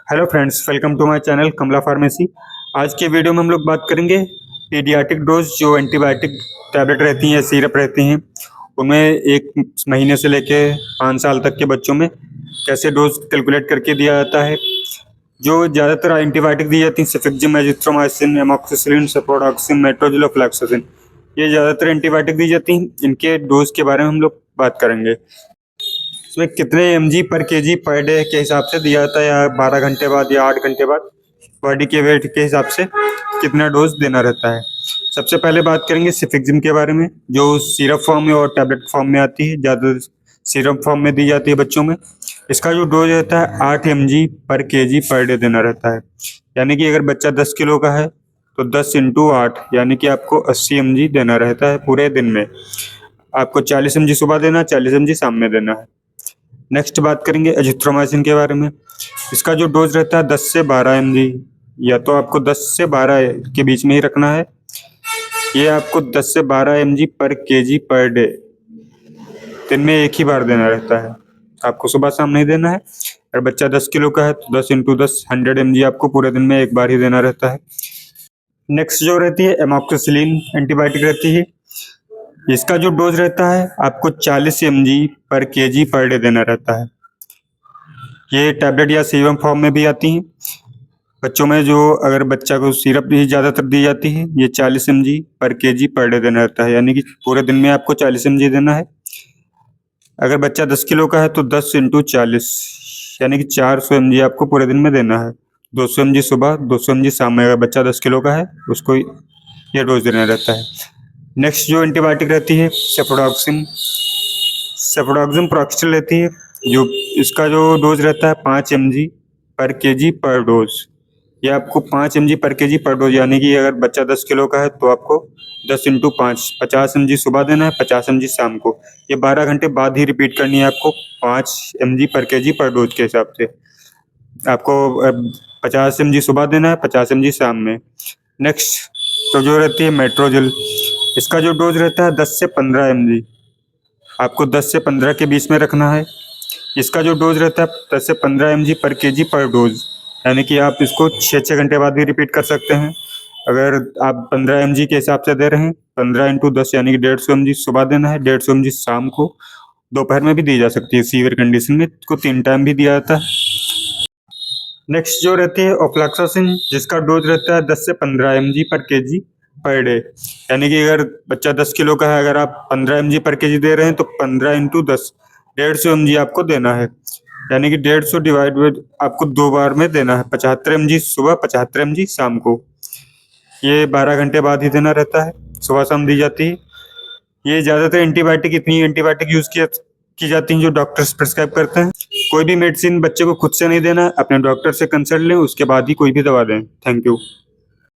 Hello friends, welcome to my channel Kamala pharmacy. आज के video में हम लोग बात करेंगे पीडियाट्रिक डोज, जो एंटीबायोटिक टैबलेट रहती हैं, सिरप रहती हैं, उनमें 1 महीने से लेके 5 साल तक के बच्चों में कैसे डोज कैलकुलेट करके दिया जाता है। जो ज़्यादातर एंटीबायोटिक दी जाती हैं, सेफेक्जिम, एजिथ्रोमाइसिन, एमोक्सिसिलिन, सेफ्रोडॉक्सिन, मेट्रोजिल, फ्लैक्सोसिन, ये ज़्यादातर एंटीबायोटिक दी जाती हैं। इनके डोज के बारे में हम लोग बात करेंगे। इसमें कितने mg पर केजी पर डे के हिसाब से दिया जाता है, या 12 घंटे बाद या 8 घंटे बाद बॉडी के वेट के हिसाब से कितना डोज देना रहता है। सबसे पहले बात करेंगे सिफिक्जिम के बारे में, जो सिरप फॉर्म में और टैबलेट फॉर्म में आती है। ज़्यादा सिरप फॉर्म में दी जाती है बच्चों में। इसका जो डोज रहता है 8 mg पर केजी पर डे देना रहता है। यानी कि अगर बच्चा 10 किलो का है तो 10 × 8 यानी कि आपको 80 mg देना रहता है पूरे दिन में। आपको 40 mg सुबह देना, 40 mg शाम में देना है। नेक्स्ट बात करेंगे एजिथ्रोमाइसिन के बारे में। इसका जो डोज रहता है 10 से 12 mg, या तो आपको 10 से 12 के बीच में ही रखना है। ये आपको 10 से 12 mg पर केजी पर डे दिन में एक ही बार देना रहता है। आपको सुबह शाम नहीं देना है। अगर बच्चा 10 किलो का है तो 10 × 10 100 mg आपको पूरे दिन में एक बार ही देना रहता है। नेक्स्ट जो रहती है एमोक्सिसिलिन एंटीबायोटिक रहती है। इसका जो डोज रहता है आपको 40 mg पर केजी पर डे देना रहता है। ये टैबलेट या सीरम फॉर्म में भी आती हैं। बच्चों में जो अगर बच्चा को सिरप भी ज़्यादातर दी जाती है, ये 40 mg पर केजी पर डे देना रहता है। यानी कि पूरे दिन में आपको 40 mg देना है। अगर बच्चा 10 किलो का है तो 10 × 40 यानी कि 400 mg आपको पूरे दिन में देना है। 200 mg सुबह, 200 mg शाम में। अगर बच्चा 10 किलो का है उसको ये डोज देना रहता है। नेक्स्ट जो एंटीबायोटिक रहती है सेफ्रोडॉक्सिन, सेफ्रोडॉक्सिन प्रोक्स्टिल रहती है। जो इसका जो डोज रहता है 5 mg पर केजी पर डोज। ये आपको 5 mg पर केजी पर डोज, यानी कि अगर बच्चा 10 किलो का है तो आपको 10 × 5 50 mg सुबह देना है, 50 mg शाम को। ये 12 घंटे बाद ही रिपीट करनी है आपको 5 mg पर केजी पर डोज के हिसाब से। आपको 50 mg सुबह देना है, 50 mg शाम में। नेक्स्ट तो जो रहती है मेट्रोजिल, इसका जो डोज रहता है 10 से 15 mg, आपको 10 से 15 के बीच में रखना है। इसका जो डोज रहता है 10 से 15 mg पर केजी पर डोज, यानी कि आप इसको 6 घंटे बाद भी रिपीट कर सकते हैं। अगर आप 15 mg के हिसाब से दे रहे हैं, 15 × 10 यानी कि 150 mg सुबह देना है, 150 mg शाम को। दोपहर में भी दी जा सकती है, सीवियर कंडीशन में इसको 3 टाइम भी दिया जाता है। नेक्स्ट जो रहती है ऑफ्लैक्सोसिन, जिसका डोज रहता है 10 से 15 mg पर केजी पर डे। यानी कि अगर बच्चा 10 किलो का है, अगर आप 15 mg पर केजी दे रहे हैं तो 15 × 10 150 mg आपको देना है। यानी कि 150 डिवाइड बाई आपको 2 बार में देना है। 75 mg सुबह, 75 mg शाम को। ये 12 घंटे बाद ही देना रहता है, सुबह शाम दी जाती है। ये ज़्यादातर एंटीबायोटिक, इतनी एंटीबायोटिक यूज़ की जाती हैं जो डॉक्टर्स प्रिस्क्राइब करते हैं। कोई भी मेडिसिन बच्चे को खुद से नहीं देना, अपने डॉक्टर से कंसल्ट लें, उसके बाद ही कोई भी दवा दें। Thank you.